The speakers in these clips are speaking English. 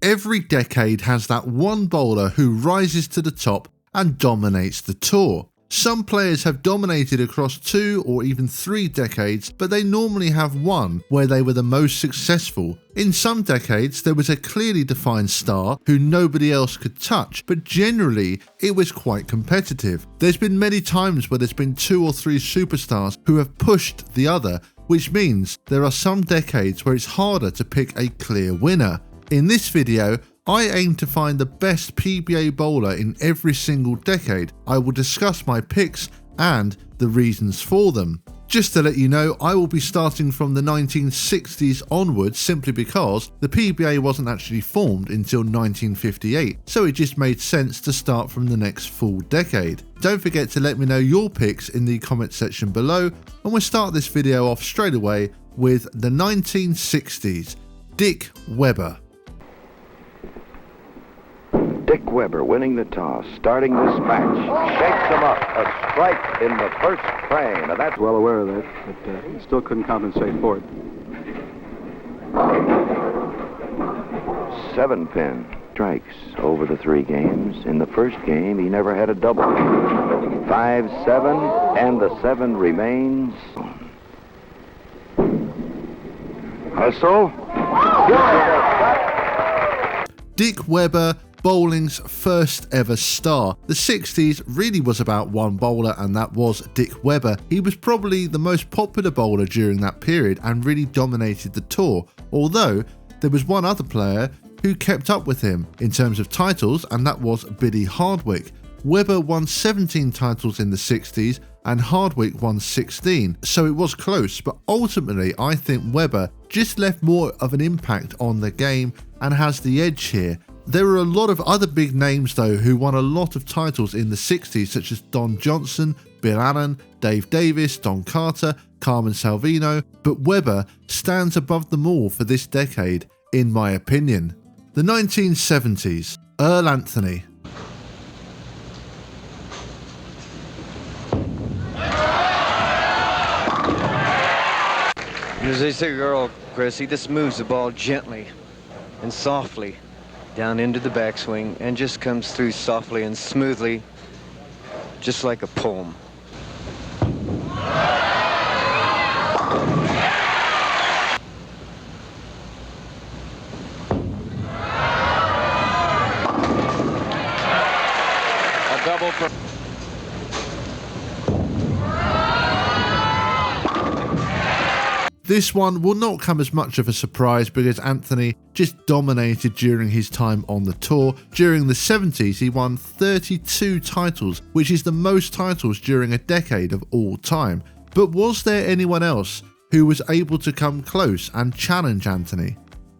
Every decade has that one bowler who rises to the top and dominates the tour. Some players have dominated across 2 or even 3 decades, but they normally have one where they were the most successful. In some decades, there was a clearly defined star who nobody else could touch, but generally, it was quite competitive. There's been many times where there's been 2 or 3 superstars who have pushed the other, which means there are some decades where it's harder to pick a clear winner. In this video, I aim to find the best PBA bowler in every single decade. I will discuss my picks and the reasons for them. Just to let you know, I will be starting from the 1960s onwards simply because the PBA wasn't actually formed until 1958, so it just made sense to start from the next full decade. Don't forget to let me know your picks in the comment section below, and we'll start this video off straight away with the 1960s. Dick Weber. Dick Weber winning the toss, starting this match, shakes him up, a strike in the first frame, and that's well aware of that, but he still couldn't compensate for it. 7-pin strikes over the 3 games. In the first game, he never had a double. 5-7, and the 7 remains. Hustle. Dick Weber, bowling's first ever star. The 60s really was about one bowler, and that was Dick Weber. He was probably the most popular bowler during that period and really dominated the tour, although there was one other player who kept up with him in terms of titles, and that was Billy Hardwick. Weber won 17 titles in the 60s and Hardwick won 16, so it was close, but ultimately I think Weber just left more of an impact on the game and has the edge here. There were a lot of other big names though who won a lot of titles in the 60s, such as Don Johnson, Bill Allen, Dave Davis, Don Carter, Carmen Salvino, but Weber stands above them all for this decade, in my opinion. The 1970s. Earl Anthony. As they say, Earl, Chris, he just moves the ball gently and softly down into the backswing and just comes through softly and smoothly, just like a poem. A double for... This one will not come as much of a surprise because Anthony just dominated during his time on the tour. During the 70s, he won 32 titles, which is the most titles during a decade of all time. But was there anyone else who was able to come close and challenge Anthony?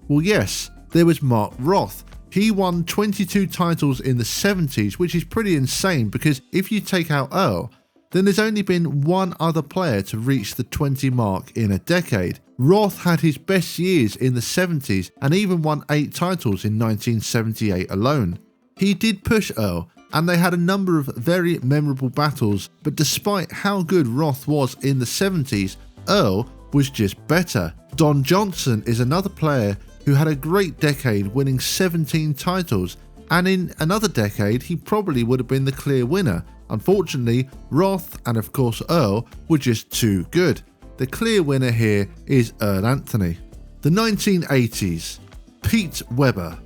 Well, yes, there was Mark Roth. He won 22 titles in the 70s, which is pretty insane because if you take out Earl, then there's only been one other player to reach the 20 mark in a decade. Roth had his best years in the 70s and even won 8 titles in 1978 alone. He did push Earl, and they had a number of very memorable battles, but despite how good Roth was in the 70s, Earl was just better. Don Johnson is another player who had a great decade, winning 17 titles, and in another decade he probably would have been the clear winner. Unfortunately, Roth and of course Earl were just too good. The clear winner here is Earl Anthony. The 1980s. Pete Weber.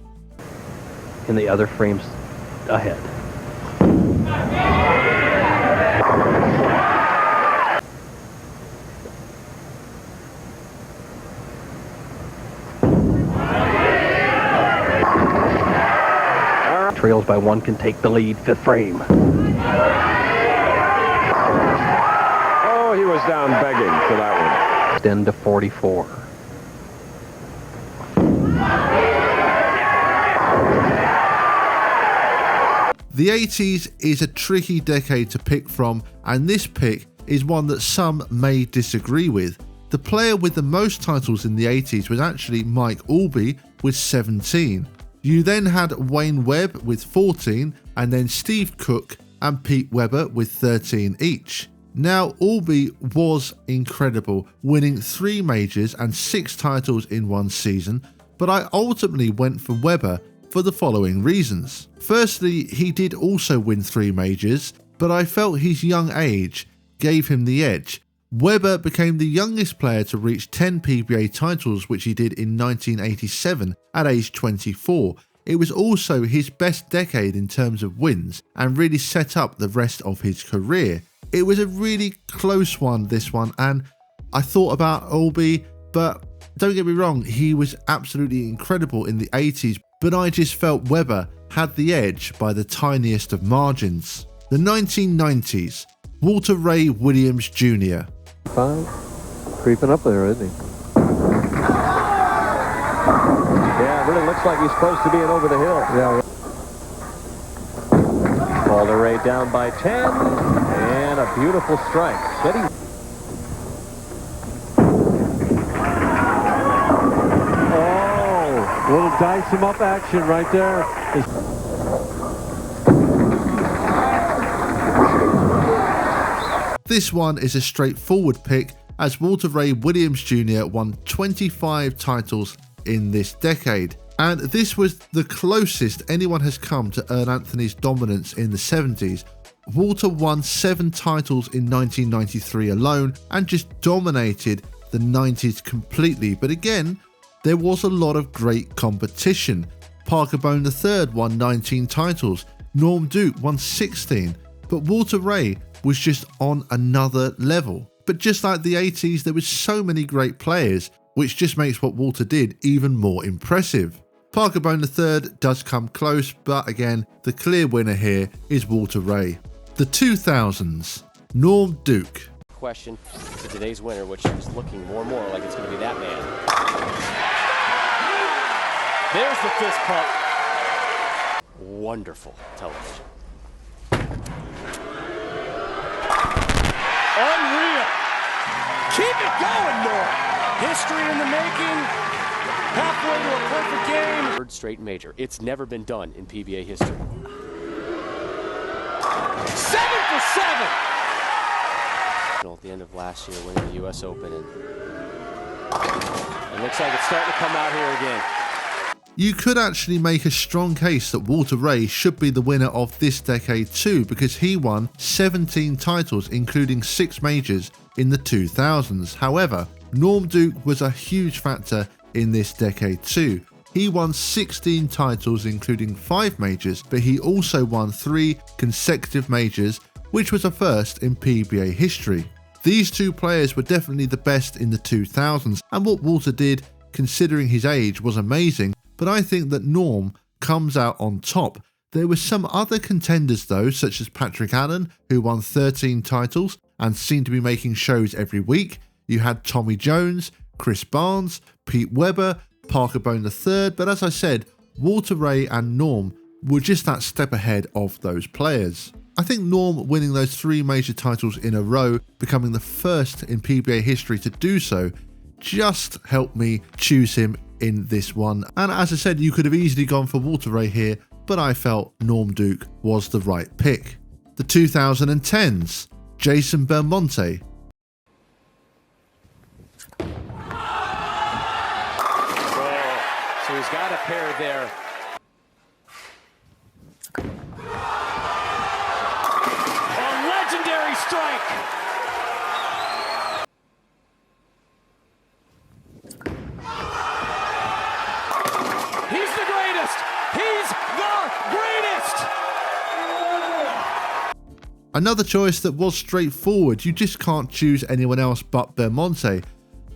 In the other frames ahead. Trails by 1 can take the lead. 5th frame. Oh, he was down begging for that one. Extend to 44. The 80s is a tricky decade to pick from, and this pick is one that some may disagree with. The player with the most titles in the 80s was actually Mike Albee with 17. You then had Wayne Webb with 14, and then Steve Cook and Pete Weber with 13 each. Now, Albee was incredible, winning 3 majors and 6 titles in one season, but I ultimately went for Webber for the following reasons. Firstly, he did also win 3 majors, but I felt his young age gave him the edge. Webber became the youngest player to reach 10 PBA titles, which he did in 1987 at age 24. It was also his best decade in terms of wins and really set up the rest of his career. It was a really close one, this one, and I thought about Albee, but don't get me wrong, he was absolutely incredible in the 80s, but I just felt Webber had the edge by the tiniest of margins. The 1990s, Walter Ray Williams Jr. Fine. Creeping up there, isn't he? Yeah, it really looks like he's close to being over the hill. Yeah. Walter Ray down by 10, and a beautiful strike. Steady. Oh, little dice him up action right there. This one is a straightforward pick, as Walter Ray Williams Jr. won 25 titles in this decade. And this was the closest anyone has come to Earl Anthony's dominance in the 70s. Walter won 7 titles in 1993 alone and just dominated the 90s completely. But again, there was a lot of great competition. Parker Bone III won 19 titles, Norm Duke won 16, but Walter Ray was just on another level. But just like the 80s, there was so many great players, which just makes what Walter did even more impressive. Parker Bone III does come close, but again, the clear winner here is Walter Ray. The 2000s, Norm Duke. Question to today's winner, which is looking more and more like it's going to be that man. There's the fist pump. Wonderful television. Unreal. Keep it going, Norm. History in the making. Halfway to a perfect game. Third straight major. It's never been done in PBA history. 7 for 7. At the end of last year, winning the U.S. Open, and it looks like it's starting to come out here again. You could actually make a strong case that Walter Ray should be the winner of this decade too, because he won 17 titles, including 6 majors in the 2000s. However, Norm Duke was a huge factor in this decade too. He won 16 titles, including 5 majors, but he also won 3 consecutive majors, which was a first in PBA history. These 2 players were definitely the best in the 2000s, and what Walter did, considering his age, was amazing. But I think that Norm comes out on top. There were some other contenders though, such as Patrick Allen, who won 13 titles and seemed to be making shows every week. You had Tommy Jones, Chris Barnes, Pete Webber, Parker Bone III, but as I said, Walter Ray and Norm were just that step ahead of those players. I think Norm winning those 3 major titles in a row, becoming the first in PBA history to do so, just helped me choose him in this one. And as I said, you could have easily gone for Walter Ray here, but I felt Norm Duke was the right pick. The 2010s, Jason Belmonte. So he's got a pair there. A legendary strike. He's the greatest. He's the greatest. Another choice that was straightforward. You just can't choose anyone else but Belmonte.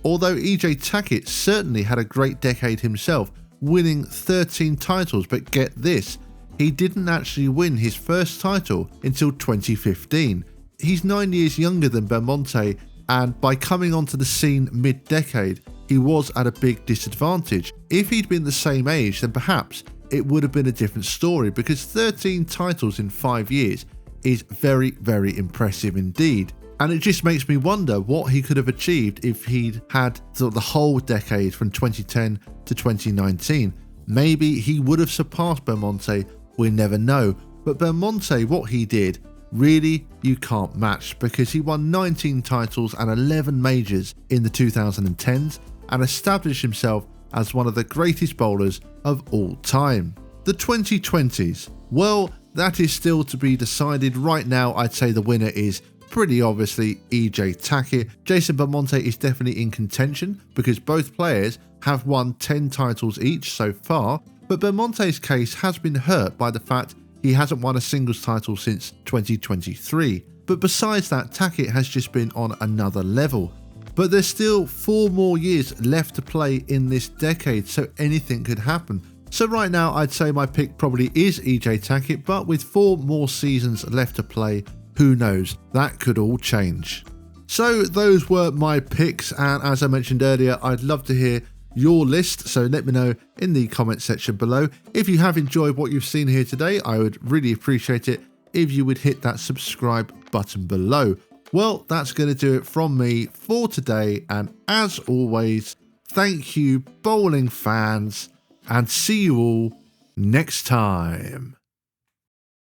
Although EJ Tackett certainly had a great decade himself, winning 13 titles, but get this, he didn't actually win his first title until 2015. He's 9 years younger than Belmonte, and by coming onto the scene mid-decade, he was at a big disadvantage. If he'd been the same age, then perhaps it would have been a different story, because 13 titles in 5 years is very, very impressive indeed. And it just makes me wonder what he could have achieved if he'd had the whole decade from 2010 to 2019. Maybe he would have surpassed Belmonte, we never know. But Belmonte, what he did, really you can't match, because he won 19 titles and 11 majors in the 2010s and established himself as one of the greatest bowlers of all time. The 2020s, well, that is still to be decided. Right now, I'd say the winner is pretty obviously EJ Tackett. Jason Belmonte is definitely in contention because both players have won 10 titles each so far, but Belmonte's case has been hurt by the fact he hasn't won a singles title since 2023. But besides that, Tackett has just been on another level. But there's still 4 more years left to play in this decade, so anything could happen. So right now, I'd say my pick probably is EJ Tackett, but with 4 more seasons left to play, who knows, that could all change. So those were my picks, and as I mentioned earlier, I'd love to hear your list, so let me know in the comment section below. If you have enjoyed what you've seen here today, I would really appreciate it if you would hit that subscribe button below. Well, that's going to do it from me for today, and as always, thank you bowling fans, and see you all next time.